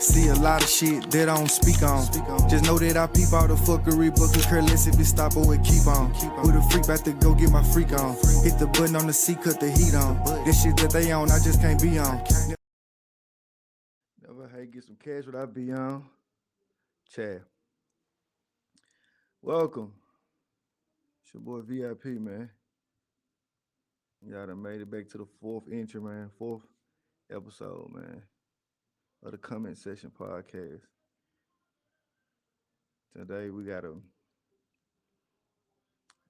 See a lot of shit that I don't speak on. Just know that I peep all the fuckery, but could care less if it stop or it keep on. With a freak, about to go get my freak on. Hit the button on the seat, cut the heat on. This shit that they on, I just can't be on. Never hate get some cash without be on. Chad. Welcome. It's your boy VIP, man. Y'all done made it back to the fourth entry, man. Fourth episode, man, of the Comment Section Podcast. Today we got a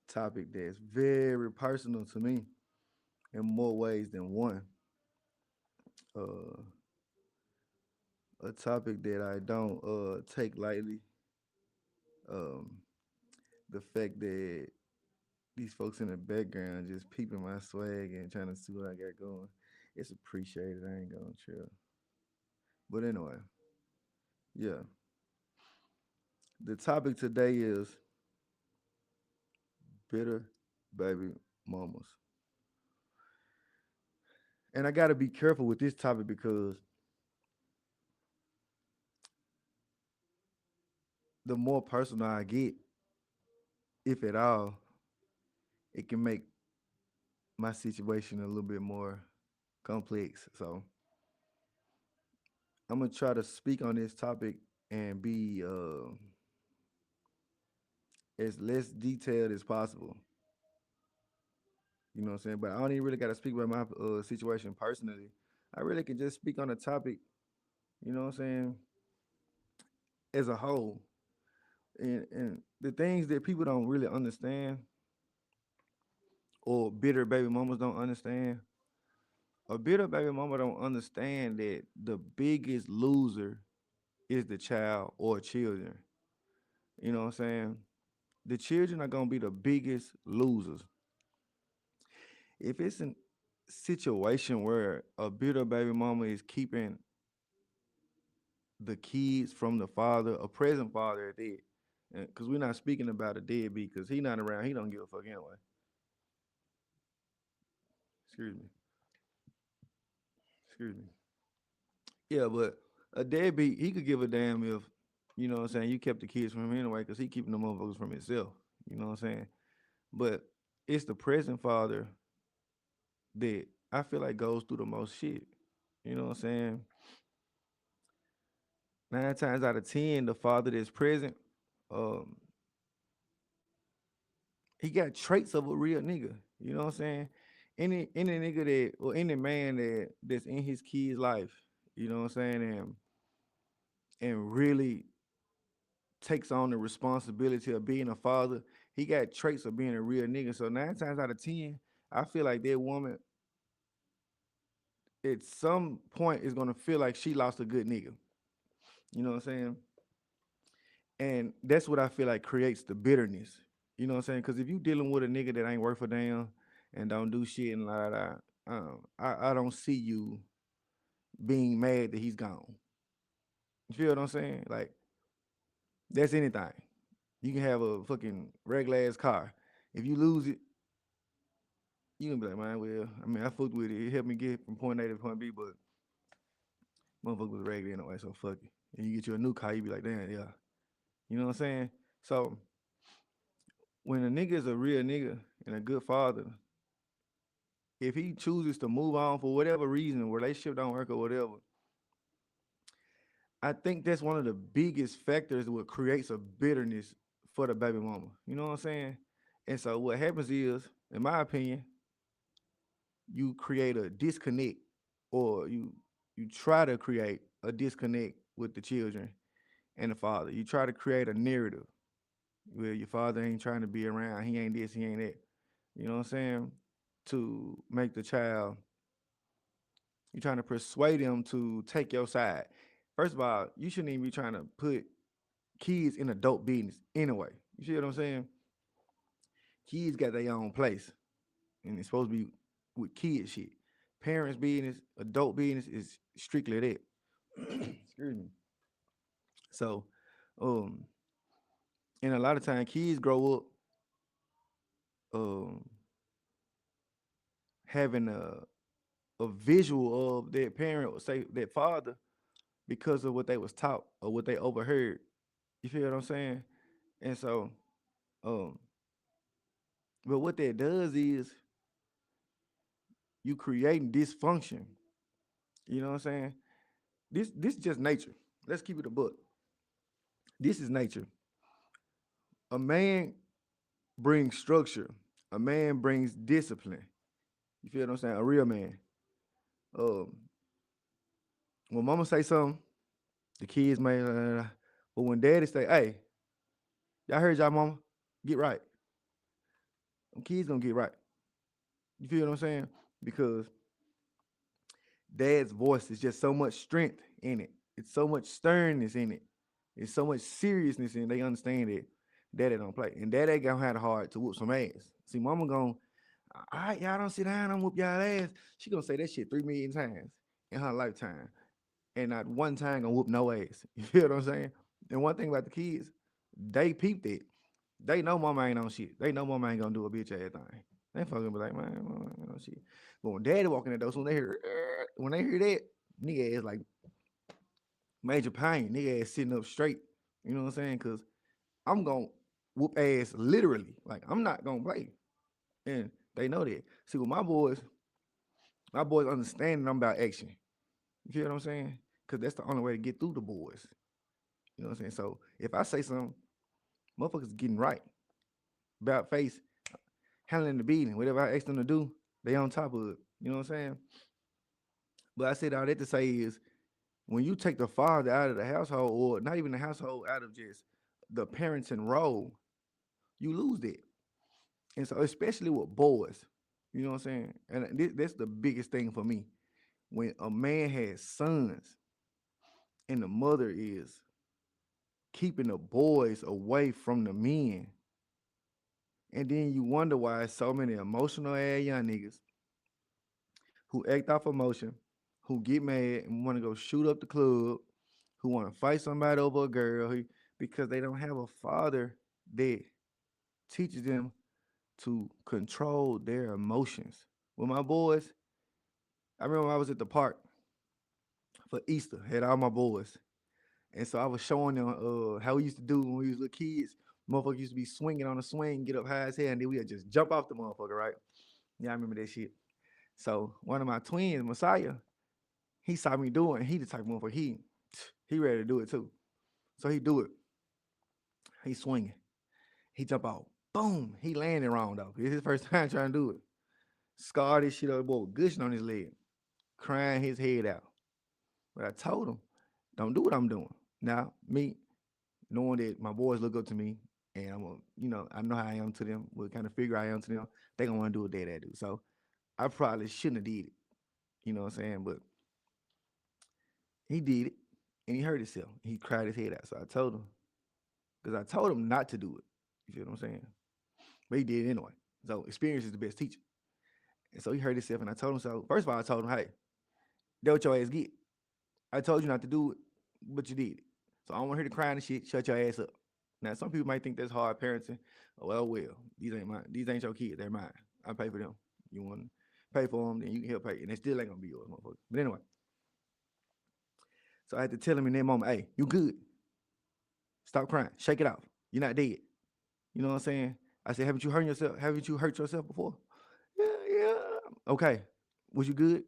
topic that's very personal to me in more ways than one. Uh, a topic that I don't take lightly. Um, the fact that these folks in the background just peeping my swag and trying to see what I got going, it's appreciated. I ain't gonna chill. But anyway, yeah. The topic today is bitter baby mamas. And I got to be careful with this topic because the more personal I get, if at all, it can make my situation a little bit more complex. So I'm gonna try to speak on this topic and be as less detailed as possible. You know what I'm saying? But I don't even really got to speak about my situation personally. I really can just speak on the topic. You know what I'm saying? As a whole, and the things that people don't really understand or bitter baby mamas don't understand. A bitter baby mama don't understand that the biggest loser is the child or children. You know what I'm saying? The children are gonna be the biggest losers. If it's a situation where a bitter baby mama is keeping the kids from the father, a present father at that, because we're not speaking about a deadbeat because he not around, he don't give a fuck anyway. Excuse me. Excuse me. Yeah, but a deadbeat, he could give a damn if, you know what I'm saying, you kept the kids from him anyway, because he keeping the motherfuckers from himself. You know what I'm saying? But it's the present father that I feel like goes through the most shit. You know what I'm saying? 9 times out of 10, the father that's present, um, he got traits of a real nigga. You know what I'm saying? Any nigga that or any man that's in his kid's life, you know what I'm saying, and really takes on the responsibility of being a father, he got traits of being a real nigga. So 9 times out of 10, I feel like that woman at some point is gonna feel like she lost a good nigga. You know what I'm saying? And that's what I feel like creates the bitterness. You know what I'm saying? Because if you dealing with a nigga that ain't worth a damn and don't do shit and la la, I don't see you being mad that he's gone. You feel what I'm saying? Like that's anything. You can have a fucking regular ass car. If you lose it, you gonna be like, man, well, I mean, I fucked with it. It helped me get from point A to point B, but motherfucker was regular anyway, so fuck it. And you get you a new car, you be like, damn, yeah. You know what I'm saying? So when a nigga is a real nigga and a good father, if he chooses to move on for whatever reason, relationship don't work or whatever, I think that's one of the biggest factors what creates a bitterness for the baby mama. You know what I'm saying? And so what happens is, in my opinion, you create a disconnect or you try to create a disconnect with the children and the father. You try to create a narrative where your father ain't trying to be around, he ain't this, he ain't that. You know what I'm saying? To make the child, you're trying to persuade them to take your side. First of all, you shouldn't even be trying to put kids in adult business anyway. You see what I'm saying? Kids got their own place, and it's supposed to be with kid shit. Parents' business, adult business is strictly that. Excuse me. So, um, and a lot of time kids grow up um having a visual of their parent or say their father because of what they was taught or what they overheard. You feel what I'm saying? And so, um, but what that does is you creating dysfunction. You know what I'm saying? This is just nature. Let's keep it a book. This is nature. A man brings structure. A man brings discipline. You feel what I'm saying? A real man. Um, when mama say something, the kids may, but when daddy say, "Hey, y'all heard y'all mama, get right," them kids gonna get right. You feel what I'm saying? Because dad's voice is just so much strength in it. It's so much sternness in it. It's so much seriousness in it. They understand it. Daddy don't play, and daddy gonna have the heart to whoop some ass. See, mama gonna, all right, y'all don't sit down, I'm whoop y'all ass. She gonna say that shit 3 million times in her lifetime, and not one time gonna whoop no ass. You feel what I'm saying? And one thing about the kids, they peeped it. They know mama ain't on shit. They know mama ain't gonna do a bitch ass thing. They fucking be like, man, mama ain't on shit. But when daddy walking in the door, so when they hear that, nigga ass like major pain. Nigga ass sitting up straight. You know what I'm saying? Cause I'm gonna whoop ass literally. Like I'm not gonna play. And they know that. See, with my boys understand I'm about action. You feel what I'm saying? Cause that's the only way to get through the boys. You know what I'm saying? So if I say something, motherfuckers getting right. About face, handling the beating, whatever I ask them to do, they on top of it. You know what I'm saying? But I said all that to say is when you take the father out of the household, or not even the household, out of just the parenting role, you lose that. And so, especially with boys, you know what I'm saying? And that's the biggest thing for me. When a man has sons and the mother is keeping the boys away from the men, and then you wonder why so many emotional ass young niggas who act off emotion, who get mad and want to go shoot up the club, who want to fight somebody over a girl, because they don't have a father that teaches them to control their emotions. With my boys, I remember when I was at the park for Easter, had all my boys. And so I was showing them how we used to do when we was little kids. Motherfucker used to be swinging on the swing, get up high as hell, and then we'd just jump off the motherfucker, right? Yeah, I remember that shit. So one of my twins, Messiah, he saw me doing it. He the type of motherfucker, he ready to do it too. So he do it. He swinging. He jump out. Boom. He landed wrong though. It's his first time trying to do it. Scarred this shit up, boy, gushing on his leg, crying his head out. But I told him, don't do what I'm doing. Now, me, knowing that my boys look up to me and I'm a, I know how I am to them, what kind of figure I am to them, they gonna want to do what they do. So I probably shouldn't have did it. You know what I'm saying? But he did it and he hurt himself. He cried his head out. So I told him, because I told him not to do it. You feel what I'm saying? But he did it anyway. So experience is the best teacher. And so he hurt himself and I told him so. First of all, I told him, hey, that what your ass get. I told you not to do it, but you did it. So I don't want to hear the crying and shit. Shut your ass up. Now some people might think that's hard parenting. Well, these ain't mine. These ain't your kids. They're mine. I pay for them. You want to pay for them, then you can help pay, and they still ain't gonna be yours, motherfucker. But anyway, so I had to tell him in that moment, hey, you good? Stop crying. Shake it off. You're not dead. You know what I'm saying? I said, haven't you hurt yourself? Haven't you hurt yourself before? Yeah, yeah. Okay. Was you good?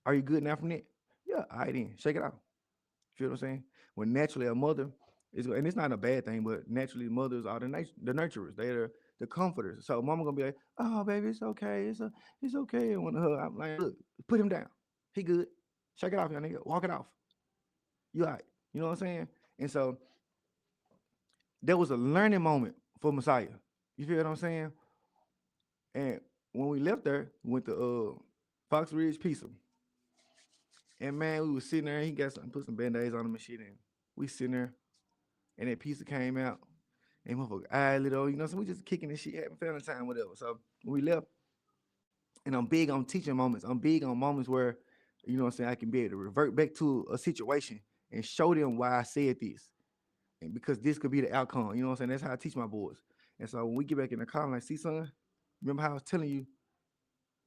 Are you good now from that? Yeah. All right then. Shake it off. You feel what I'm saying? When naturally a mother is, and it's not a bad thing, but naturally mothers are the nurturers. They're the comforters. So mama gonna be like, oh baby, it's okay, it's okay. And when her, I'm like, look, put him down. He good. Shake it off, young nigga. Walk it off. You all right. You know what I'm saying? And so there was a learning moment for Messiah. You feel what I'm saying? And when we left there, we went to Fox Ridge Pizza. And man, we was sitting there. He got something, put some band-aids on him and shit. And we sitting there, and that pizza came out. And motherfucker eye lit on, so we just kicking this shit, having family time, whatever. So when we left, and I'm big on teaching moments. I'm big on moments where, I can be able to revert back to a situation and show them why I said this. And because this could be the outcome. You know what I'm saying? That's how I teach my boys. And so when we get back in the car, I'm like, see, son, remember how I was telling you,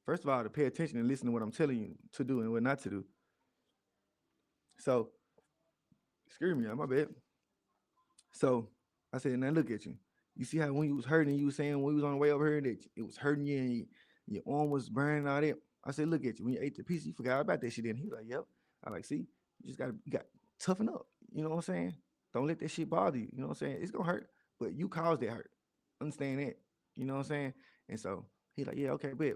first of all, to pay attention and listen to what I'm telling you to do and what not to do. So Excuse me, my bad. So I said, now look at you. You see how when you was hurting, you was saying when we was on the way over here that it was hurting you and your arm was burning all that. I said, look at you. When you ate the pizza, you forgot about that shit. Then he was like, yep. I like, see, you just got toughen up. You know what I'm saying? Don't let that shit bother you. You know what I'm saying? It's gonna hurt, but you caused that hurt. Understand that? You know what I'm saying? And so he like, yeah, okay, but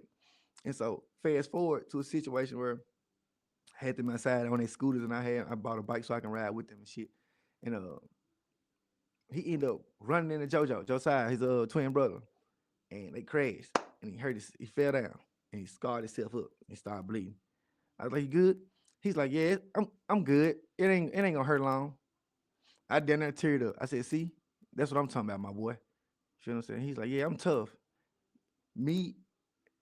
and so fast forward to a situation where I had them outside on their scooters and I bought a bike so I can ride with them and shit. And he ended up running into Josiah, his twin brother, and they crashed and he fell down and he scarred himself up and started bleeding. I was like, you good? He's like, yeah, I'm good. It ain't gonna hurt long. I done that teared up. I said, see, that's what I'm talking about, my boy. You know what I'm saying? He's like, yeah, I'm tough. Me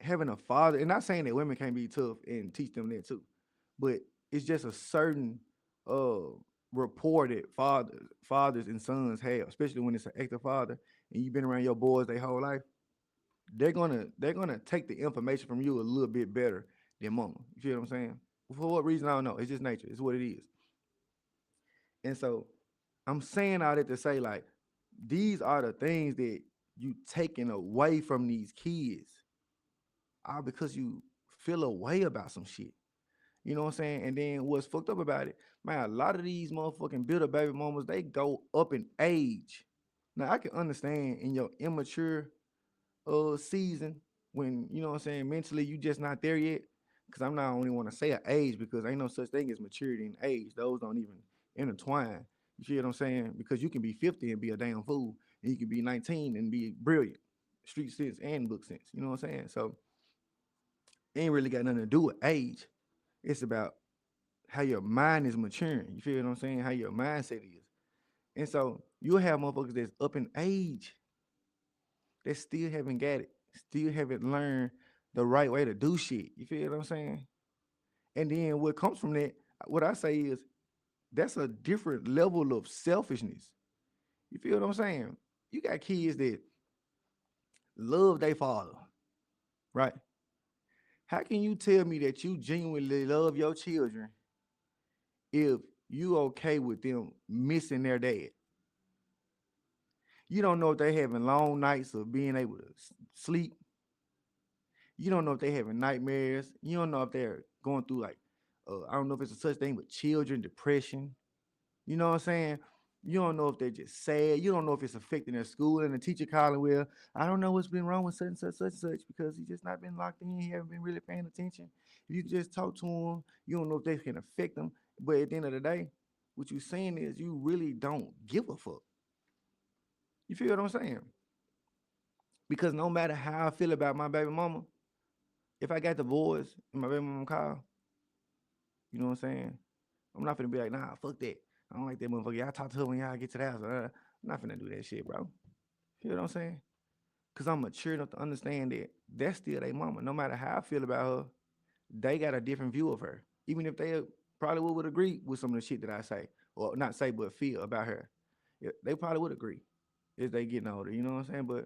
having a father, and not saying that women can't be tough and teach them that too, but it's just a certain uh rapport that fathers and sons have, especially when it's an active father and you've been around your boys their whole life. They're gonna take the information from you a little bit better than mama. You feel what I'm saying? For what reason I don't know. It's just nature. It's what it is. And so I'm saying all that to say like these are the things that you taking away from these kids all because you feel a way about some shit. You know what I'm saying? And then what's fucked up about it, man, a lot of these motherfucking builder baby mamas, they go up in age. Now I can understand in your immature season when, you know what I'm saying, mentally you just not there yet. Cause I'm not only want to say an age because ain't no such thing as maturity and age. Those don't even intertwine. You feel what I'm saying? Because you can be 50 and be a damn fool, and you can be 19 and be brilliant, street sense and book sense. You know what I'm saying? So it ain't really got nothing to do with age. It's about how your mind is maturing. You feel what I'm saying? How your mindset is. And so you'll have motherfuckers that's up in age that still haven't got it, still haven't learned the right way to do shit. You feel what I'm saying? And then what comes from that, what I say is that's a different level of selfishness. You feel what I'm saying? You got kids that love their father, right? How can you tell me that you genuinely love your children if you okay with them missing their dad? You don't know if they having long nights of being able to sleep. You don't know if they having nightmares. You don't know if they're going through like, I don't know if it's a such thing with children depression. You know what I'm saying? You don't know if they're just sad. You don't know if it's affecting their school and the teacher calling, well, I don't know what's been wrong with such and such, such and such because he's just not been locked in. He haven't been really paying attention. If you could just talk to him, you don't know if they can affect them. But at the end of the day, what you're saying is you really don't give a fuck. You feel what I'm saying? Because no matter how I feel about my baby mama, if I got the boys and my baby mama call, you know what I'm saying? I'm not finna be like, nah, fuck that. I don't like that motherfucker. Y'all talk to her when y'all get to the house. I'm not finna do that shit, bro. You know what I'm saying? Cause I'm mature enough to understand that that's still their mama. No matter how I feel about her, they got a different view of her. Even if they probably would agree with some of the shit that I say, or not say, but feel about her. Yeah, they probably would agree as they getting older. You know what I'm saying? But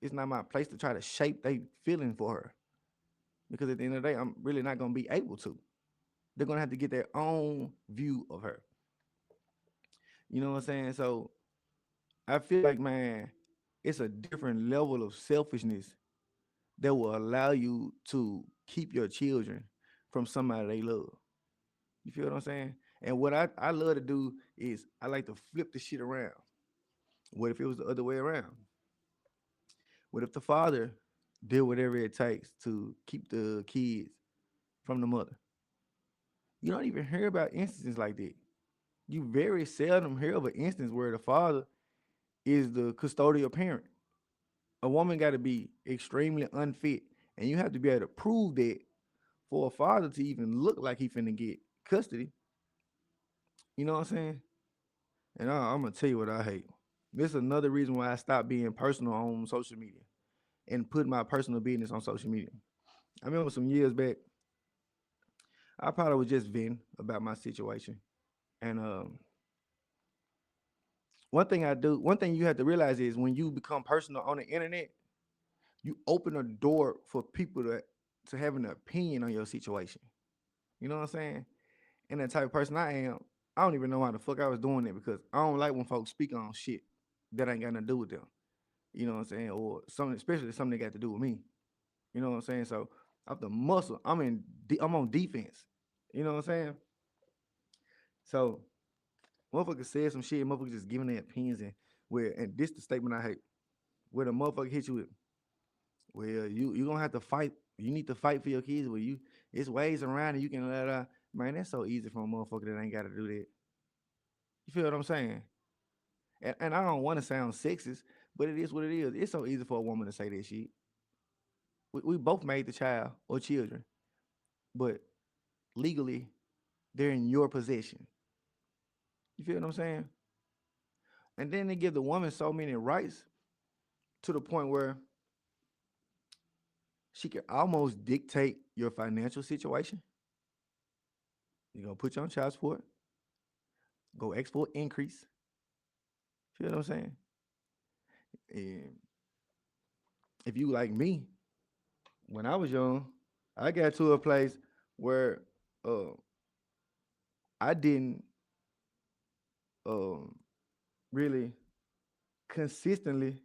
it's not my place to try to shape their feeling for her. Because at the end of the day, I'm really not gonna be able to. They're gonna have to get their own view of her. You know what I'm saying? So I feel like, man, it's a different level of selfishness that will allow you to keep your children from somebody they love. You feel what I'm saying? And what I love to do is I like to flip the shit around. What if it was the other way around? What if the father did whatever it takes to keep the kids from the mother? You don't even hear about instances like that. You very seldom hear of an instance where the father is the custodial parent. A woman got to be extremely unfit, and you have to be able to prove that for a father to even look like he finna get custody. You know what I'm saying? And I'm gonna tell you what I hate. This is another reason why I stopped being personal on social media and put my personal business on social media. I remember some years back, I probably was just venting about my situation, and one thing you have to realize is when you become personal on the internet, you open a door for people to have an opinion on your situation. You know what I'm saying? And the type of person I am, I don't even know why the fuck I was doing it because I don't like when folks speak on shit that ain't got nothing to do with them. You know what I'm saying? Or something, especially something that got to do with me. You know what I'm saying? So off the muscle, I'm on defense. You know what I'm saying? So motherfucker said some shit, motherfucker just giving their opinions and this the statement I hate. Where the motherfucker hit you with, well, you gonna have to fight. You need to fight for your kids. Well, it's ways around and you can let man, that's so easy for a motherfucker that ain't gotta do that. You feel what I'm saying? And I don't want to sound sexist, but it is what it is. It's so easy for a woman to say that shit. We both made the child or children, but legally they're in your possession. You feel what I'm saying? And then they give the woman so many rights to the point where she can almost dictate your financial situation. You're gonna put you on child support, go export increase. Feel what I'm saying? And if you like me, when I was young, I got to a place where uh, I didn't um, really consistently.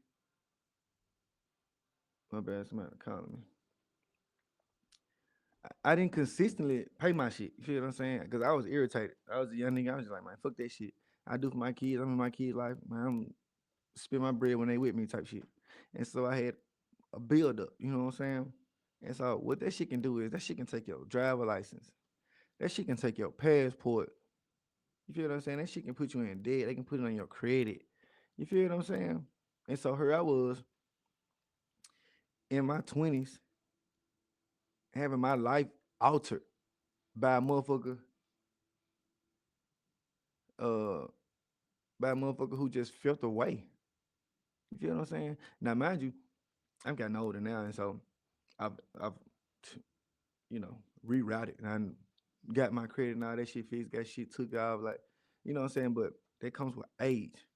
My bad, somebody calling me. I didn't consistently pay my shit. You feel what I'm saying? Because I was irritated. I was a young nigga. I was just like, man, fuck that shit. I do for my kids. I'm in my kids' life. Man, I'm spend my bread when they with me type shit. And so I had a build up. You know what I'm saying? And so what that shit can do is that shit can take your driver license. That shit can take your passport. You feel what I'm saying? That shit can put you in debt. They can put it on your credit. You feel what I'm saying? And so here I was in my 20s having my life altered by a motherfucker, uh, by a motherfucker who just felt away. You feel what I'm saying? Now, mind you, I'm getting older now, and so I've you know, rerouted and I got my credit and all that shit fixed, got shit took off, like, you know what I'm saying? But that comes with age.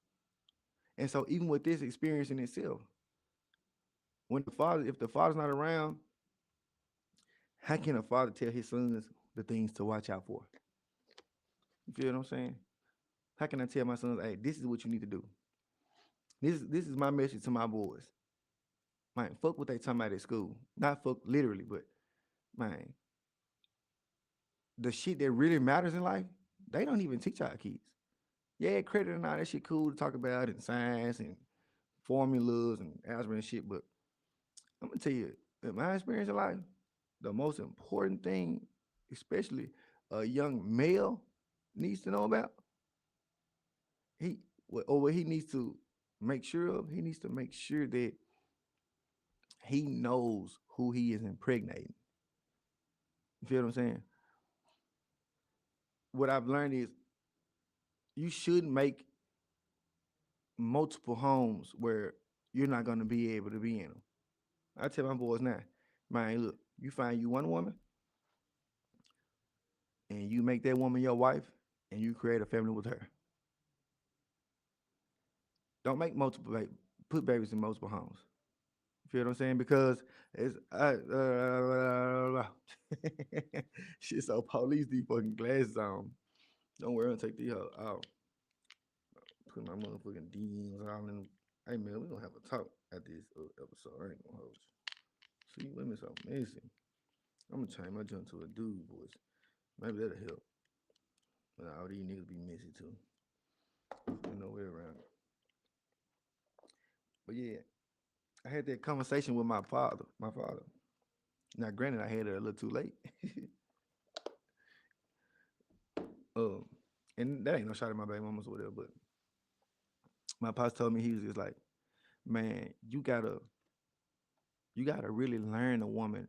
And so even with this experience in itself, if the father's not around, how can a father tell his sons the things to watch out for? You feel what I'm saying? How can I tell my sons, hey, this is what you need to do? This is my message to my boys. Man, fuck what they talking about at school. Not fuck literally, but man, the shit that really matters in life, they don't even teach our kids. Yeah, credit and all that shit cool to talk about and science and formulas and algebra and shit, but I'm gonna tell you, in my experience in life, the most important thing, especially a young male needs to know about, what he needs to make sure of, he needs to make sure that he knows who he is impregnating. You feel what I'm saying? What I've learned is you should make multiple homes where you're not gonna be able to be in them. I tell my boys now, man, look, you find you one woman and you make that woman your wife and you create a family with her. Don't make put babies in multiple homes. You feel what I'm saying? Because it's shit. So police these fucking glasses on. Don't worry, I'll take these out. Put my motherfucking DMs all in. Hey man, we gonna have a talk at this episode. I ain't gonna hold you. See, women so messy. I'm gonna change my junk to a dude voice. Maybe that'll help. But all these niggas be messy too. There's no way around it. But yeah, I had that conversation with my father. My father. Now, granted, I had it a little too late. um, and that ain't no shot at my baby mamas or whatever. But my pops told me he was just like, man, you gotta really learn a woman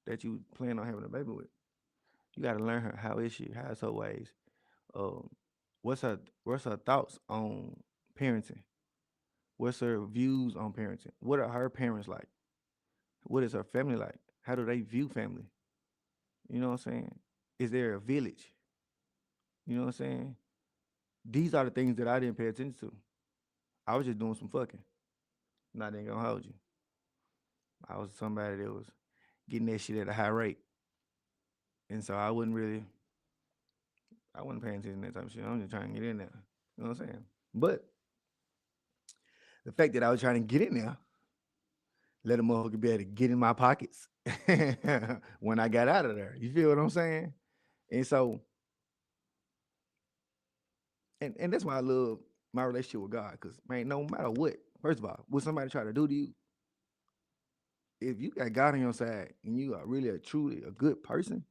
that you plan on having a baby with. You gotta learn her how is she, how's her ways, um, what's her thoughts on parenting, what's her views on parenting, what are her parents like, what is her family like, how do they view family, you know what I'm saying? Is there a village? You know what I'm saying? These are the things that I didn't pay attention to. I was just doing some fucking. Not even gonna hold you. I was somebody that was getting that shit at a high rate, and so I wasn't really. I wasn't paying attention to that type of shit. I'm just trying to get in there. You know what I'm saying? But the fact that I was trying to get in there, let a motherfucker be able to get in my pockets when I got out of there. You feel what I'm saying? And so, and that's why I love my relationship with God. Cause man, no matter what, first of all, what somebody try to do to you, if you got God on your side and you are really a truly a good person,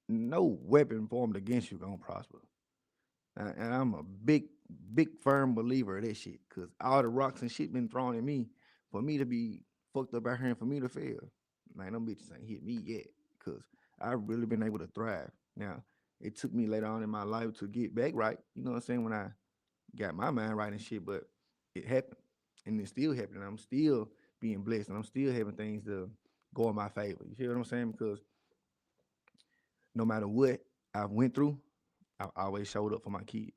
no weapon formed against you gonna prosper. And I'm a big firm believer of that shit. Cause all the rocks and shit been thrown at me for me to be fucked up out here and for me to fail. Man, them bitches ain't hit me yet. Cause I've really been able to thrive. Now, it took me later on in my life to get back right. You know what I'm saying? When I got my mind right and shit, but it happened. And it's still happening. I'm still being blessed and I'm still having things to go in my favor. You feel what I'm saying? Because no matter what I went through, I always showed up for my kids.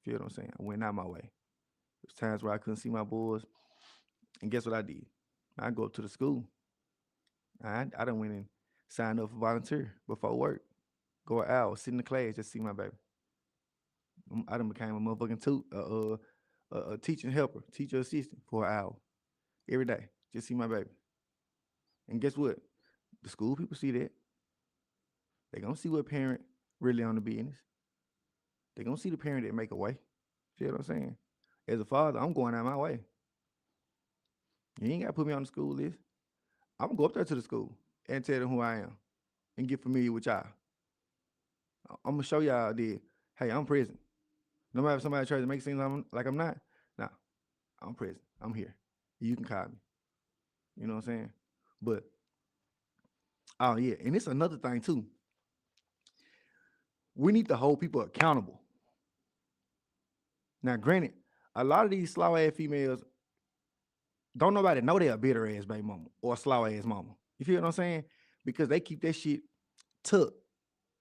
Feel what I'm saying? I went out my way. There's times where I couldn't see my boys, and guess what I did? I go up to the school. I done went and signed up for volunteer before work. Go an hour, sit in the class, just see my baby. I done became a motherfucking a teaching helper, teacher assistant for an hour every day. Just see my baby. And guess what? The school people see that. They gonna see what parent really on the business. They gonna see the parent that make a way. Feel what I'm saying? As a father, I'm going out my way. You ain't gotta put me on the school list. I'm gonna go up there to the school and tell them who I am and get familiar with y'all. I'm gonna show y'all that hey, I'm present. No matter if somebody tries to make it seem like I'm not, nah, I'm present. I'm here. You can call me. You know what I'm saying? But oh yeah, and it's another thing too. We need to hold people accountable. Now, granted, a lot of these slow ass females don't nobody know they a bitter ass baby mama or a slow ass mama. You feel what I'm saying? Because they keep that shit tucked.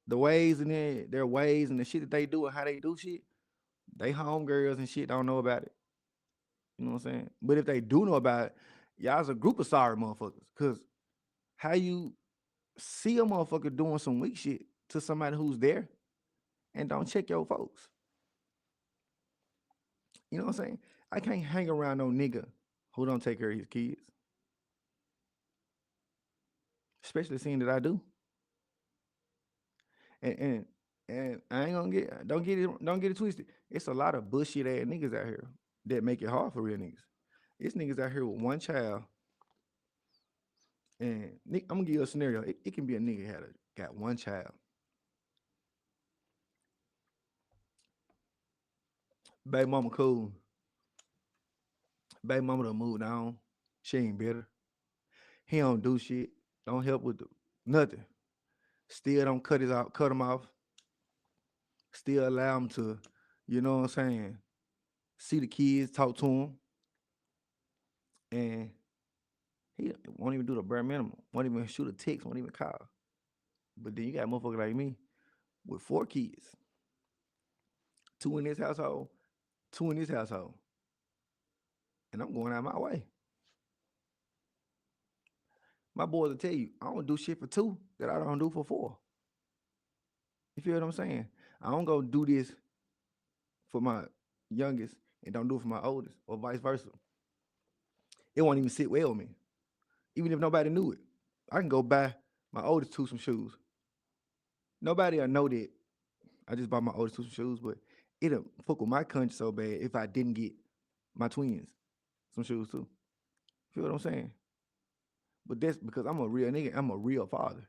The ways and their ways and the shit that they do and how they do shit, they homegirls and shit don't know about it. You know what I'm saying? But if they do know about it, y'all's a group of sorry motherfuckers. Cause how you see a motherfucker doing some weak shit to somebody who's there and don't check your folks. You know what I'm saying? I can't hang around no nigga who don't take care of his kids, especially seeing that I do. And I ain't gonna get don't get it twisted. It's a lot of bullshit ass niggas out here that make it hard for real niggas. It's niggas out here with one child, and I'm gonna give you a scenario. It can be a nigga got one child, baby mama cool, baby mama done moved on, she ain't better. He don't do shit, don't help with nothing. Still don't cut him off. Still allow him to, you know what I'm saying, see the kids, talk to him, and he won't even do the bare minimum. Won't even shoot a text. Won't even call. But then you got a motherfucker like me with 4 kids, two in this household, two in this household, and I'm going out my way. My boys will tell you, I don't do shit for two that I don't do for four. You feel what I'm saying? I don't go do this for my youngest and don't do it for my oldest, or vice versa. It won't even sit well with me, even if nobody knew it. I can go buy my oldest two some shoes. Nobody will know that I just bought my oldest two some shoes, but it'll fuck with my conscience so bad if I didn't get my twins some shoes too. Feel what I'm saying? But that's because I'm a real nigga. I'm a real father.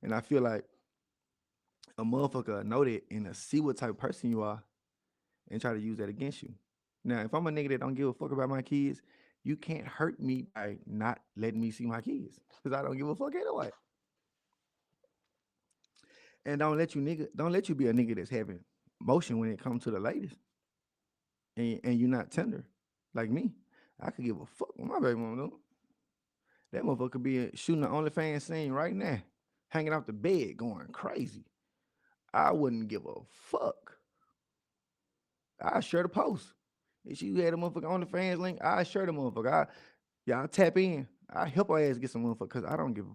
And I feel like a motherfucker know that and see what type of person you are and try to use that against you. Now, if I'm a nigga that don't give a fuck about my kids, you can't hurt me by not letting me see my kids. Because I don't give a fuck anyway. And don't let you be a nigga that's having motion when it comes to the ladies. And you're not tender like me. I could give a fuck with my baby mama though. That motherfucker could be shooting the OnlyFans scene right now, hanging off the bed, going crazy. I wouldn't give a fuck. I share the post. If she had a motherfucker OnlyFans link, I share the motherfucker. Y'all tap in. I help her ass get some motherfucker because I don't give.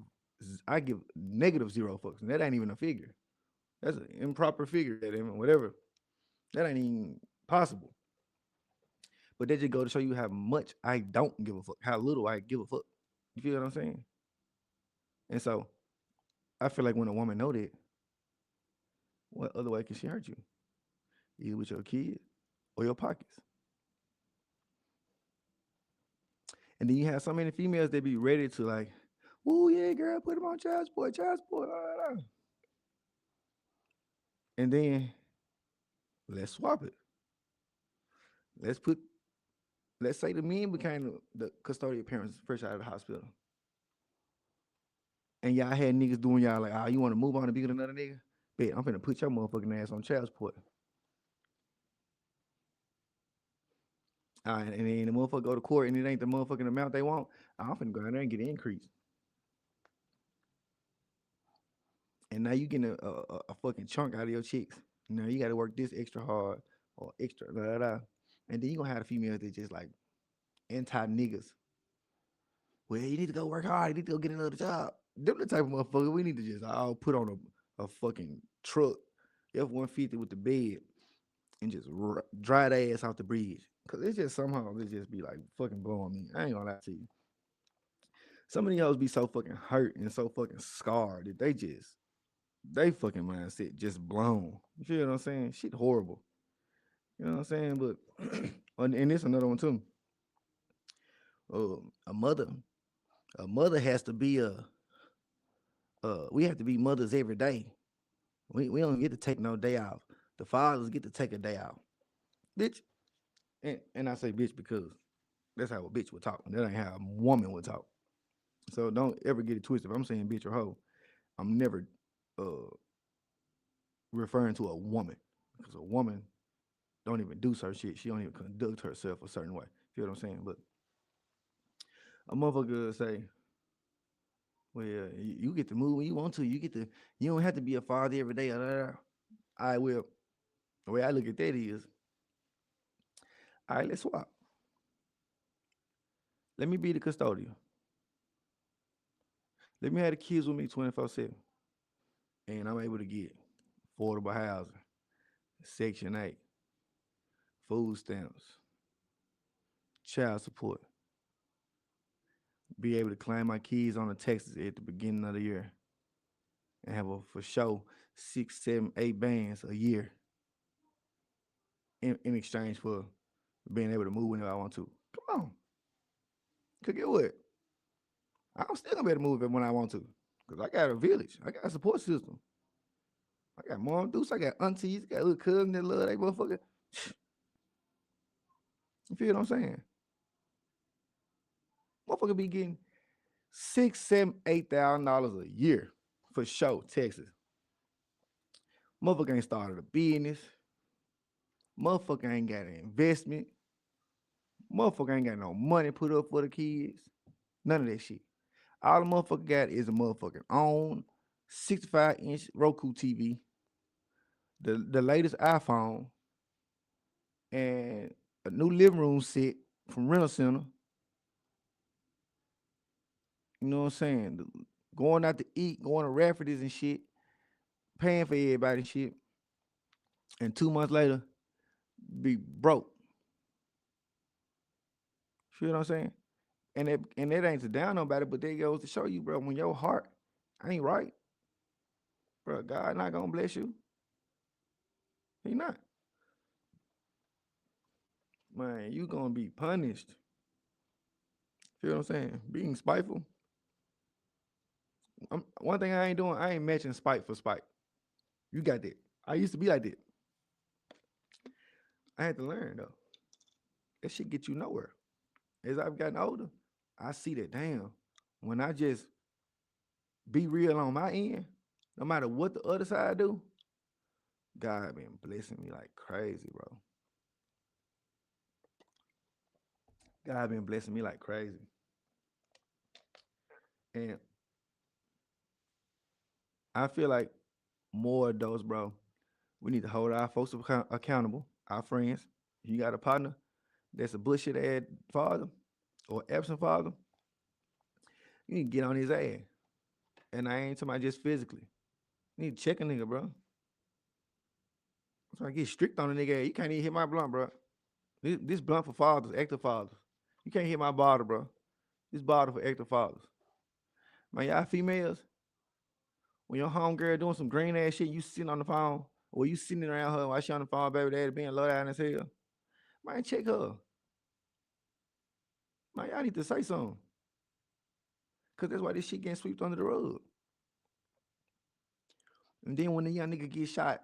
I give negative zero fucks, and that ain't even a figure. That's an improper figure, whatever. That ain't even possible. But that just go to show you how much I don't give a fuck, how little I give a fuck. You feel what I'm saying? And so I feel like when a woman know that, what other way can she hurt you? Either with your kid or your pockets. And then you have so many females that be ready to like, oh yeah, girl, put him on child support. And then let's swap it. Let's put, let's say the men became the custodial parents fresh out of the hospital. And y'all had niggas doing y'all like, you want to move on and be with another nigga? Bet I'm finna put your motherfucking ass on child support. All right, and then the motherfucker go to court and it ain't the motherfucking amount they want. I'm finna go in there and get an increase. And now you getting a fucking chunk out of your chicks. Now you got to work this extra hard or extra da da da. And then you gonna have the females that just like anti niggas. Well, you need to go work hard. You need to go get another job. Them the type of motherfucker we need to just all put on a fucking truck, F-150 with the bed, and just dry their ass off the bridge. Cause it's just somehow they just be like fucking blowing me. I ain't gonna lie to you. Some of these hoes be so fucking hurt and so fucking scarred that they fucking mindset just blown. You feel what I'm saying? Shit horrible. You know what I'm saying? But and this another one too. Uh, a mother, a mother has to be we have to be mothers every day. We don't get to take no day off. The fathers get to take a day off. Bitch. And I say bitch because that's how a bitch would talk. That ain't how a woman would talk. So don't ever get it twisted. If I'm saying bitch or hoe, I'm never uh referring to a woman. Because a woman don't even do certain shit. She don't even conduct herself a certain way. You know what I'm saying? But a motherfucker say, well, you get to move when you want to. You don't have to be a father every day. I will. The way I look at that is, all right, let's swap. Let me be the custodian. Let me have the kids with me 24/7. And I'm able to get affordable housing, Section 8, food stamps, child support, be able to claim my kids on the taxes at the beginning of the year and have a for sure 6, 7, 8 bands a year in exchange for being able to move whenever I want to. Come on. Could get what? I'm still gonna be able to move it when I want to. Cause I got a village. I got a support system. I got mom deuce, I got aunties, I got little cousins that love that motherfucker. You feel what I'm saying? Motherfucker be getting 6, 7, $8,000 a year for sure, Texas. Motherfucker ain't started a business. Motherfucker ain't got an investment. Motherfucker ain't got no money put up for the kids. None of that shit. All the motherfucker got is a motherfucking own 65-inch Roku TV, the latest iPhone, and a new living room set from Rental Center. You know what I'm saying? Going out to eat, going to Rafferty's and shit, paying for everybody and shit. And 2 months later, be broke. You know what I'm saying? And that ain't to down nobody, but that goes to show you, bro, when your heart ain't right, bro, God not gonna bless you. He not. Man, you gonna be punished. Feel what I'm saying? Being spiteful. One thing I ain't doing, I ain't matching spite for spite. You got that. I used to be like that. I had to learn though. That shit get you nowhere. As I've gotten older, I see that damn. When I just be real on my end, no matter what the other side do, God been blessing me like crazy, bro. God been blessing me like crazy. And I feel like more adults, bro, we need to hold our folks accountable, our friends. If you got a partner that's a bullshit ass father or absent father, you need to get on his ass. And I ain't talking about just physically. You need to check a nigga, bro. So I get strict on the nigga. You can't even hit my blunt, bro. This blunt for fathers, active fathers. You can't hit my bottle, bro. This bottle for active fathers. Man, y'all females, when your homegirl doing some green ass shit, you sitting on the phone, or you sitting around her while she on the phone, baby daddy being low down as hell. Man, check her. Man, y'all need to say something. Cause that's why this shit getting swept under the rug. And then when the young nigga get shot,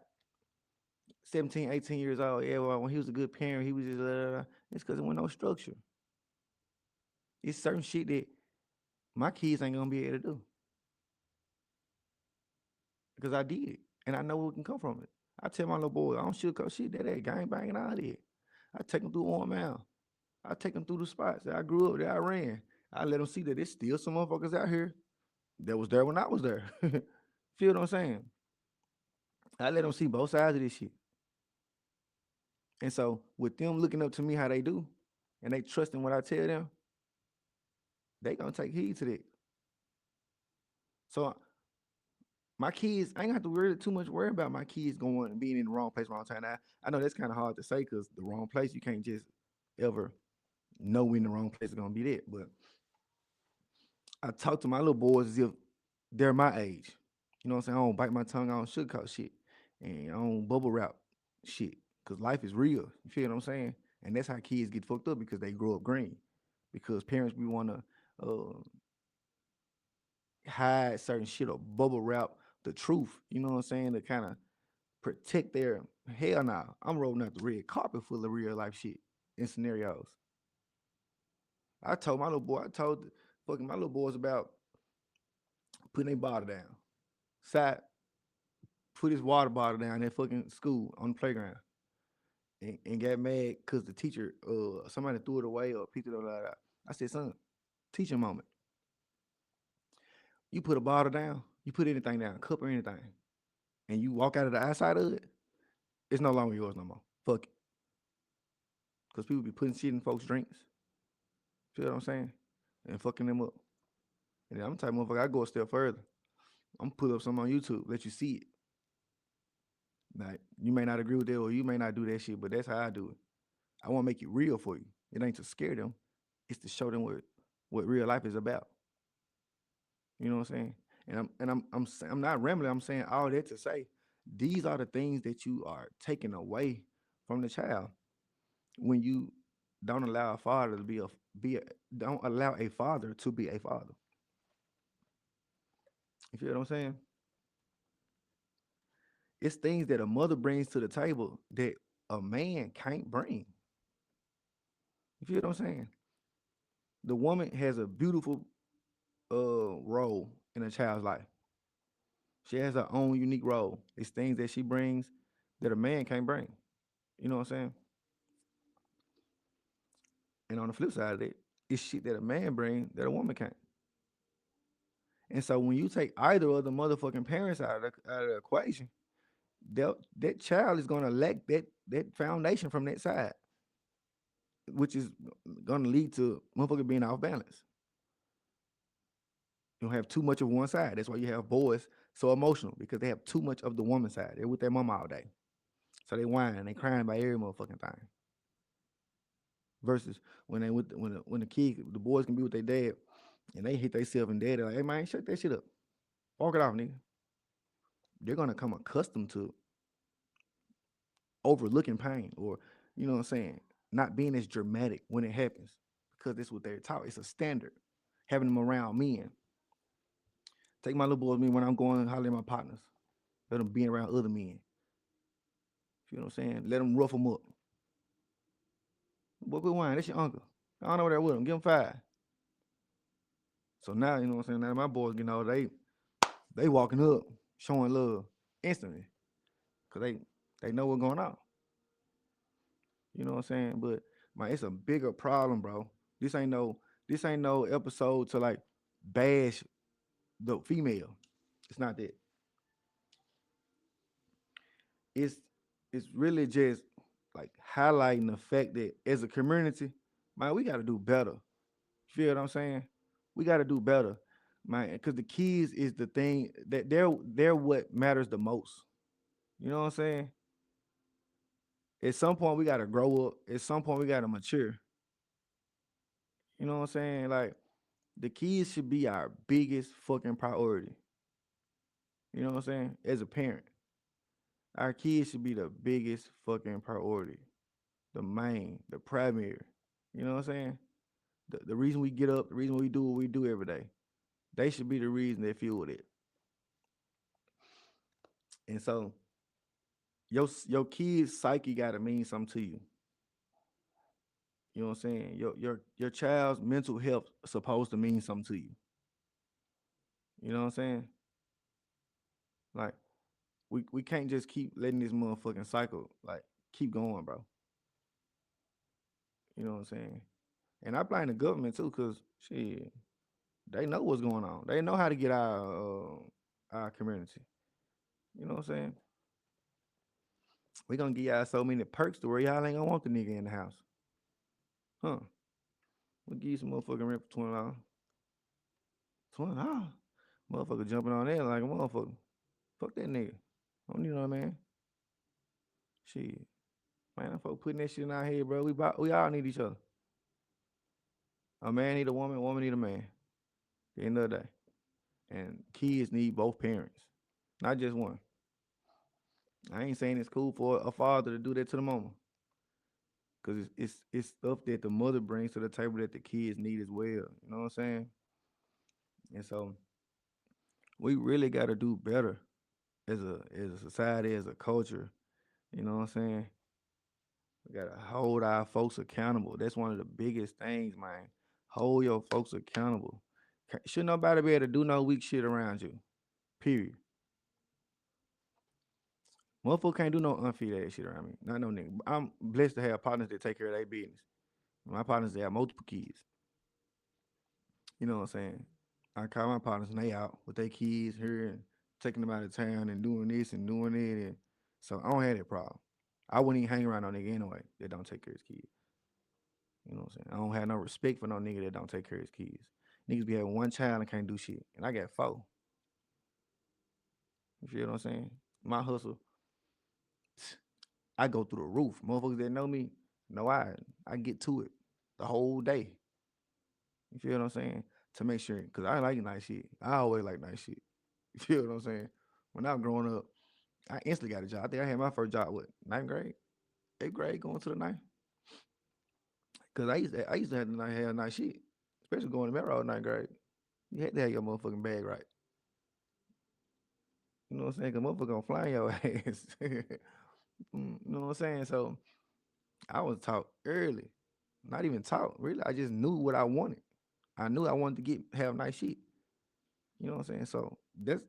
17, 18 years old, yeah, well, when he was a good parent, he was just, it's because there wasn't no structure. It's certain shit that my kids ain't gonna be able to do. Because I did it. And I know what can come from it. I tell my little boy, I don't sugarcoat shit, that gang banging out there. I take them through Warm Mount. I take them through the spots that I grew up, that I ran. I let them see that there's still some motherfuckers out here that was there when I was there. Feel what I'm saying? I let them see both sides of this shit. And so with them looking up to me how they do, and they trusting what I tell them, they gonna take heed to that. So my kids, I ain't gonna have to worry too much worry about my kids going and being in the wrong place wrong time. Now, I know that's kind of hard to say because the wrong place, you can't just ever know when the wrong place is gonna be there. But I talk to my little boys as if they're my age. You know what I'm saying? I don't bite my tongue, I don't sugarcoat shit. And I don't bubble wrap shit. Cause life is real. You feel what I'm saying? And that's how kids get fucked up because they grow up green. Because parents we wanna hide certain shit or bubble wrap the truth. You know what I'm saying? To kind of protect their hell now. I'm rolling out the red carpet full of real life shit in scenarios. I told my little boy, I told fucking my little boys about putting their bottle down. Side put his water bottle down at fucking school on the playground. And got mad because the teacher, somebody threw it away or picked it up. Like that. I said, son, teaching moment. You put a bottle down, you put anything down, cup or anything, and you walk out of the outside of it, it's no longer yours no more. Fuck it. Because people be putting shit in folks' drinks. Feel what I'm saying? And fucking them up. And then I'm the type of motherfucker, I go a step further. I'm gonna put up something on YouTube, let you see it. Like, you may not agree with that or you may not do that shit, but that's how I do it. I want to make it real for you. It ain't to scare them. It's to show them what real life is about. You know what I'm saying? And I'm not rambling. I'm saying all that to say these are the things that you are taking away from the child when you don't allow a father to be a don't allow a father to be a father. You feel what I'm saying? It's things that a mother brings to the table that a man can't bring. You feel what I'm saying? The woman has a beautiful role in a child's life. She has her own unique role. It's things that she brings that a man can't bring. You know what I'm saying? And on the flip side of it, it's shit that a man brings that a woman can't. And so when you take either of the motherfucking parents out of the equation, that child is gonna lack that foundation from that side, which is gonna lead to motherfucker being off balance. You don't have too much of one side. That's why you have boys so emotional because they have too much of the woman side. They're with their mama all day. So they whine and they crying by every motherfucking thing. Versus when they with when the kid, the boys can be with their dad and they hit themselves and dad, they're like, hey man, shut that shit up. Walk it off, nigga. They're gonna come accustomed to overlooking pain or, you know what I'm saying, not being as dramatic when it happens because that's what they're taught. It's a standard. Having them around men. Take my little boys me when I'm going and holler at my partners. Let them be around other men. You know what I'm saying? Let them rough them up. Boy, quit whining. That's your uncle. I don't know what that with him. Give him five. So now, you know what I'm saying? Now my boys, they walking up, showing love instantly. Cause they know what's going on. You know what I'm saying? But man, it's a bigger problem, bro. This ain't no episode to like bash the female. It's not that. It's it's really just like highlighting the fact that as a community, man, we gotta do better. You feel what I'm saying? We gotta do better, man, because the kids is the thing that they're what matters the most. You know what I'm saying? At some point we gotta grow up. At some point we gotta mature. You know what I'm saying? Like the kids should be our biggest fucking priority. You know what I'm saying? As a parent, our kids should be the biggest fucking priority. The main, the primary. You know what I'm saying? The reason we get up, the reason we do what we do every day, they should be the reason they fuel it. And so your kid's psyche gotta mean something to you. You know what I'm saying? Your child's mental health supposed to mean something to you. You know what I'm saying? Like we can't just keep letting this motherfucking cycle like keep going, bro. You know what I'm saying? And I blame the government too, cause shit, they know what's going on. They know how to get our community. You know what I'm saying? We gonna give y'all so many perks to where y'all ain't gonna want the nigga in the house. Huh. We'll give you some motherfucking rent for $20. $20. Motherfucker jumping on there like a motherfucker. Fuck that nigga. I don't need no man. Shit. Man, them folk putting that shit in our head, bro. We all need each other. A man need a woman need a man. At the end of the day. And kids need both parents. Not just one. I ain't saying it's cool for a father to do that to the mama. Cause it's stuff that the mother brings to the table that the kids need as well. You know what I'm saying? And so we really gotta do better as a society, as a culture. You know what I'm saying? We gotta hold our folks accountable. That's one of the biggest things, man. Hold your folks accountable. Should nobody be able to do no weak shit around you. Period. Motherfucker can't do no unfit ass shit around me. Not no nigga. I'm blessed to have partners that take care of their business. My partners they have multiple kids. You know what I'm saying? I call my partners and they out with their kids here and taking them out of town and doing this and doing it. And so I don't have that problem. I wouldn't even hang around no nigga anyway that don't take care of his kids. You know what I'm saying? I don't have no respect for no nigga that don't take care of his kids. Niggas be having one child and can't do shit. And I got four. You feel what I'm saying? My hustle, I go through the roof. Motherfuckers that know me, know I get to it the whole day. You feel what I'm saying? To make sure, cause I like nice shit. I always like nice shit. You feel what I'm saying? When I was growing up, I instantly got a job. I think I had my first job what ninth grade, eighth grade, going to the ninth. Cause I used to have nice shit, especially going to Melrose ninth grade. You had to have your motherfucking bag right. You know what I'm saying? Cause motherfucker gonna fly in your ass. You know what I'm saying? So I was taught early. Not even taught, really. I just knew what I wanted. I knew I wanted to have nice shit. You know what I'm saying? So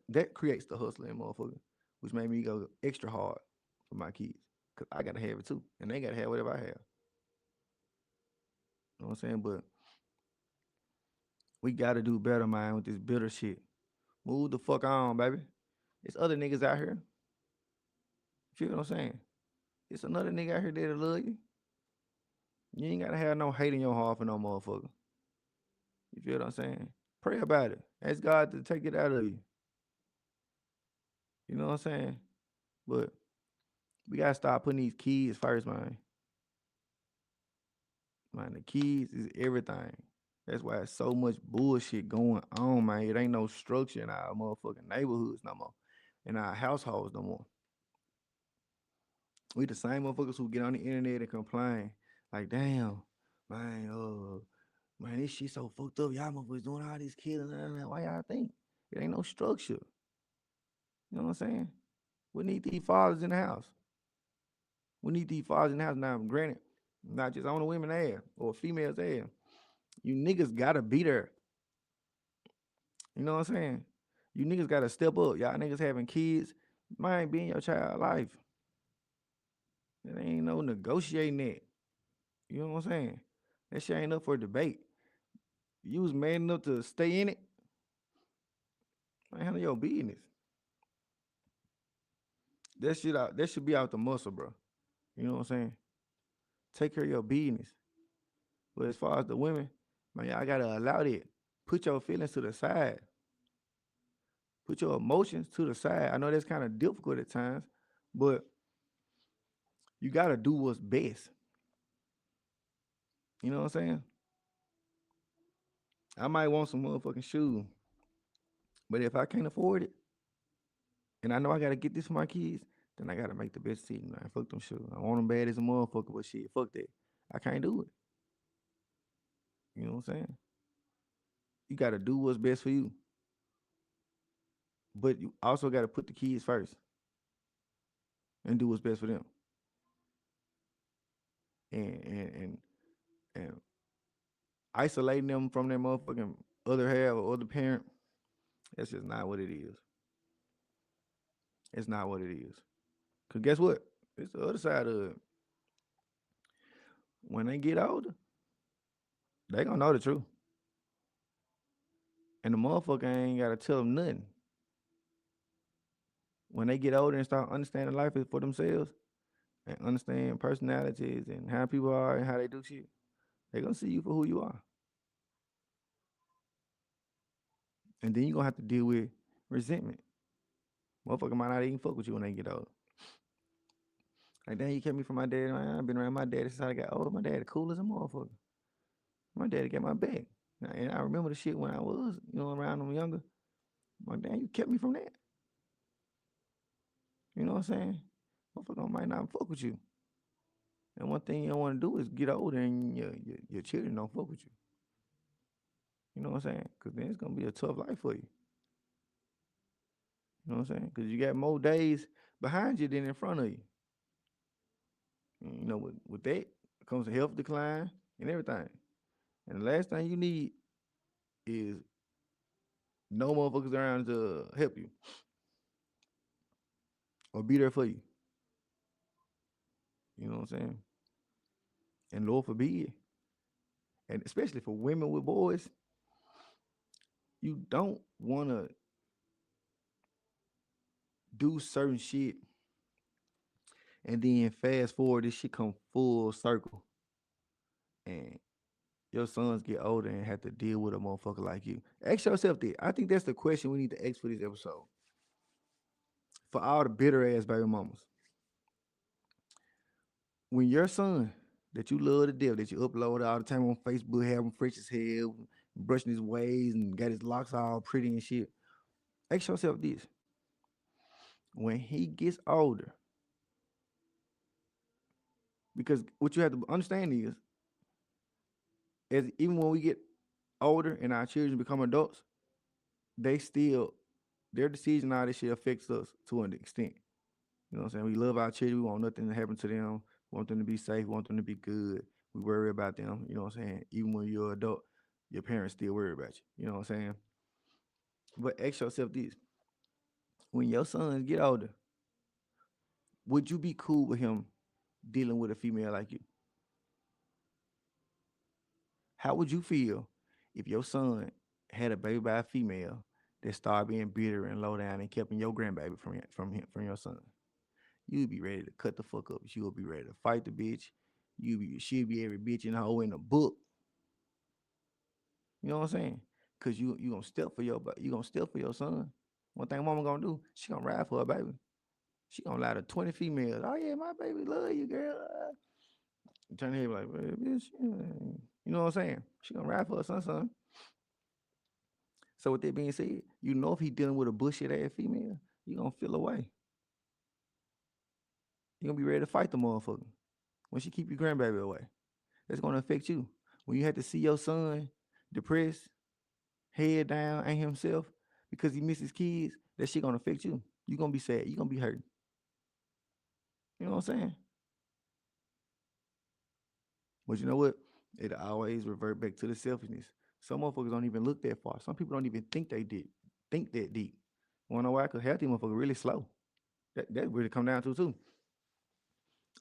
that creates the hustling motherfucker, which made me go extra hard for my kids. Cause I gotta have it too. And they gotta have whatever I have. You know what I'm saying? But we gotta do better, man, with this bitter shit. Move the fuck on, baby. It's other niggas out here. You feel what I'm saying? It's another nigga out here that'll love you. You ain't gotta have no hate in your heart for no motherfucker. You feel what I'm saying? Pray about it. Ask God to take it out of you. You know what I'm saying? But we gotta start putting these kids first, man. Man, the kids is everything. That's why it's so much bullshit going on, man. It ain't no structure in our motherfucking neighborhoods no more, in our households no more. We the same motherfuckers who get on the internet and complain, like, damn, man, man, this shit so fucked up. Y'all motherfuckers doing all these killing. Why y'all think? It ain't no structure. You know what I'm saying? We need these fathers in the house. We need these fathers in the house. Now, granted, not just on the women there or females there. You niggas gotta be there. You know what I'm saying? You niggas gotta step up. Y'all niggas having kids. Mind being your child life. It ain't no negotiating that. You know what I'm saying? That shit ain't up for debate. You was man enough to stay in it. Man, handle your business. That shit out. That should be out the muscle, bro. You know what I'm saying? Take care of your business. But as far as the women, man, y'all gotta allow that. Put your feelings to the side. Put your emotions to the side. I know that's kind of difficult at times, but You gotta do what's best. You know what I'm saying? I might want some motherfucking shoes, but if I can't afford it, and I know I gotta get this for my kids, then I gotta make the best decision. Man, fuck them shoes. I want them bad as a motherfucker, but shit, fuck that. I can't do it. You know what I'm saying? You gotta do what's best for you, but you also gotta put the kids first and do what's best for them. And isolating them from their motherfucking other half or other parent, that's just not what it is. It's not what it is. Cause guess what? It's the other side of it. When they get older, they gonna know the truth. And the motherfucker ain't gotta tell them nothing. When they get older and start understanding life for themselves and understand personalities and how people are and how they do shit, they gonna see you for who you are. And then you gonna have to deal with resentment. Motherfucker might not even fuck with you when they get older. Like, damn, you kept me from my dad, man. I've been around my daddy since I got older. My daddy cool as a motherfucker. My daddy got my back. And I remember the shit when I was, around them younger. Like, damn, you kept me from that. You know what I'm saying? Motherfucker might not fuck with you. And one thing you don't want to do is get older and your children don't fuck with you. You know what I'm saying? Because then it's going to be a tough life for you. You know what I'm saying? Because you got more days behind you than in front of you. And, with that comes a health decline and everything. And the last thing you need is no motherfuckers around to help you or be there for you. You know what I'm saying? And Lord forbid, and especially for women with boys, you don't want to do certain shit and then fast forward, this shit come full circle. And your sons get older and have to deal with a motherfucker like you. Ask yourself that. I think that's the question we need to ask for this episode. For all the bitter ass baby mamas. When your son that you love to death, that you upload all the time on Facebook, have him fresh as hell, brushing his ways and got his locks all pretty and shit. Ask yourself this. When he gets older, because what you have to understand is, as even when we get older and our children become adults, they still their decision, all this shit affects us to an extent. You know what I'm saying? We love our children. We want nothing to happen to them. We want them to be safe. We want them to be good. We worry about them. You know what I'm saying? Even when you're an adult, your parents still worry about you. You know what I'm saying? But ask yourself this. When your sons get older, would you be cool with him dealing with a female like you? How would you feel if your son had a baby by a female that started being bitter and low down and kept your grandbaby from your son? You'd be ready to cut the fuck up. She would be ready to fight the bitch. She'd be every bitch and hoe in the book. You know what I'm saying? Cause you gonna step for your son. One thing mama gonna do, she gonna ride for her baby. She gonna lie to 20 females. Oh yeah, my baby love you, girl. You turn her head like, well, bitch, you know what I'm saying? She gonna ride for her son. So with that being said, if he dealing with a bullshit ass female, you gonna feel away. You gonna be ready to fight the motherfucker when she keep your grandbaby away. That's gonna affect you. When you have to see your son depressed, head down, ain't himself because he misses kids, that shit gonna affect you. You gonna be sad. You gonna be hurt. You know what I'm saying? But you know what? It always revert back to the selfishness. Some motherfuckers don't even look that far. Some people don't even think they did. Think that deep. Wanna know why? Because half these motherfuckers really slow. That really come down to too.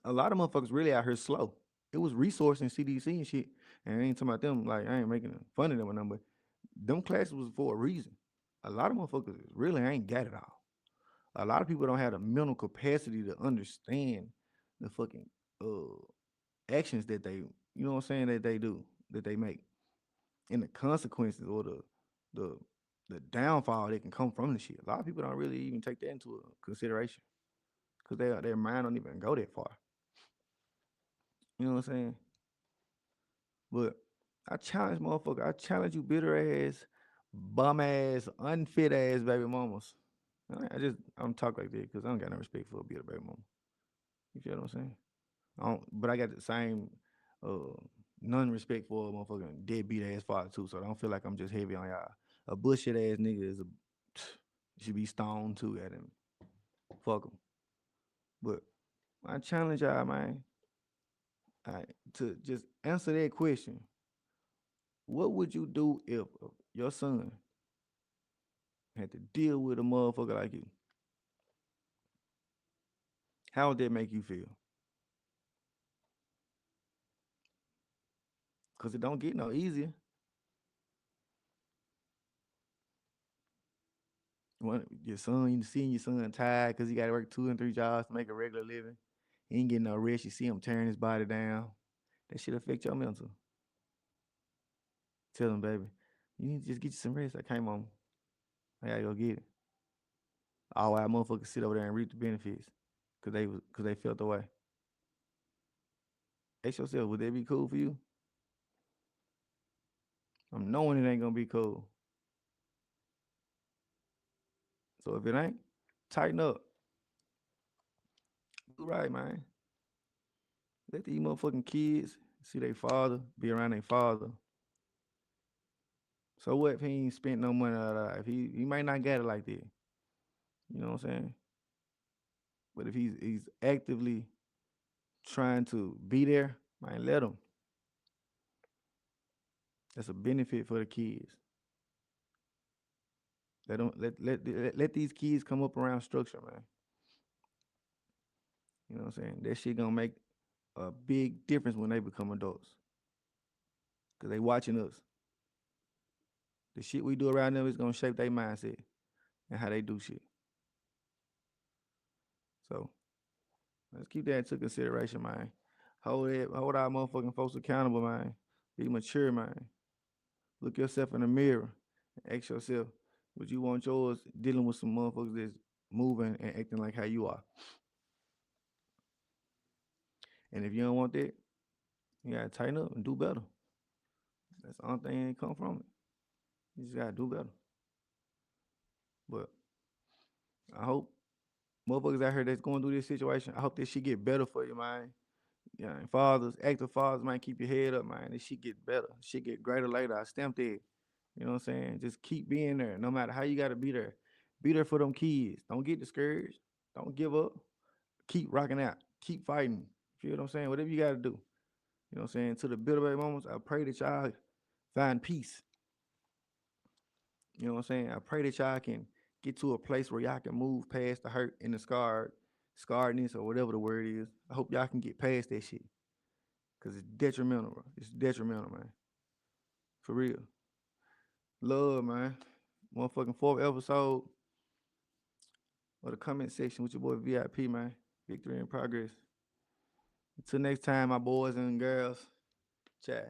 A lot of motherfuckers really out here slow. It was resourcing CDC and shit. And I ain't talking about them, like I ain't making fun of them or nothing, but them classes was for a reason. A lot of motherfuckers really ain't got it all. A lot of people don't have the mental capacity to understand the fucking actions that they, you know what I'm saying, that they do, that they make, and the consequences or the the downfall that can come from the shit. A lot of people don't really even take that into consideration because their mind don't even go that far. You know what I'm saying? But I challenge motherfucker. I challenge you bitter ass, bum ass, unfit ass baby mamas. I'm talk like that because I don't got no respect for a bitter baby mama. You feel what I'm saying? But I got the same uh none respect for a motherfucking deadbeat ass father too. So I don't feel like I'm just heavy on y'all. A bullshit ass nigga is a should be stoned too at him. Fuck him. But I challenge y'all, man, to just answer that question. What would you do if your son had to deal with a motherfucker like you? How would that make you feel? Cause it don't get no easier. Your son, you seeing your son tired because he got to work 2 and 3 jobs to make a regular living. He ain't getting no rest. You see him tearing his body down. That shit affect your mental. Tell him, baby, you need to just get you some rest. I came home. I gotta go get it. All while motherfuckers sit over there and reap the benefits because they felt the way. Ask yourself, would that be cool for you? I'm knowing it ain't gonna be cool. So if it ain't, tighten up. Do right, man. Let these motherfucking kids see their father, be around their father. So what if he ain't spent no money out of life? He might not get it like that. You know what I'm saying? But if he's actively trying to be there, man, let him. That's a benefit for the kids. Let these kids come up around structure, man. You know what I'm saying? That shit gonna make a big difference when they become adults. Cause they watching us. The shit we do around them is gonna shape their mindset and how they do shit. So let's keep that into consideration, man. Hold our motherfucking folks accountable, man. Be mature, man. Look yourself in the mirror and ask yourself, would you want yours dealing with some motherfuckers that's moving and acting like how you are? And if you don't want that, you gotta tighten up and do better. That's the only thing that come from it. You just gotta do better. But I hope motherfuckers out here that's going through this situation, I hope this shit get better for you, man. Yeah, and fathers, active fathers, man, keep your head up, man. This shit get better. Shit get greater later. I stamped it. You know what I'm saying? Just keep being there, no matter how you gotta be there. Be there for them kids. Don't get discouraged. Don't give up. Keep rocking out. Keep fighting. Feel what I'm saying? Whatever you gotta do. You know what I'm saying? To the bitter baby moments, I pray that y'all find peace. You know what I'm saying? I pray that y'all can get to a place where y'all can move past the hurt and the scarredness or whatever the word is. I hope y'all can get past that shit. Cause it's detrimental, bro. It's detrimental, man. For real. Love, man. Motherfucking fourth episode of the comment section with your boy VIP, man. Victory in progress. Until next time, my boys and girls. Chat.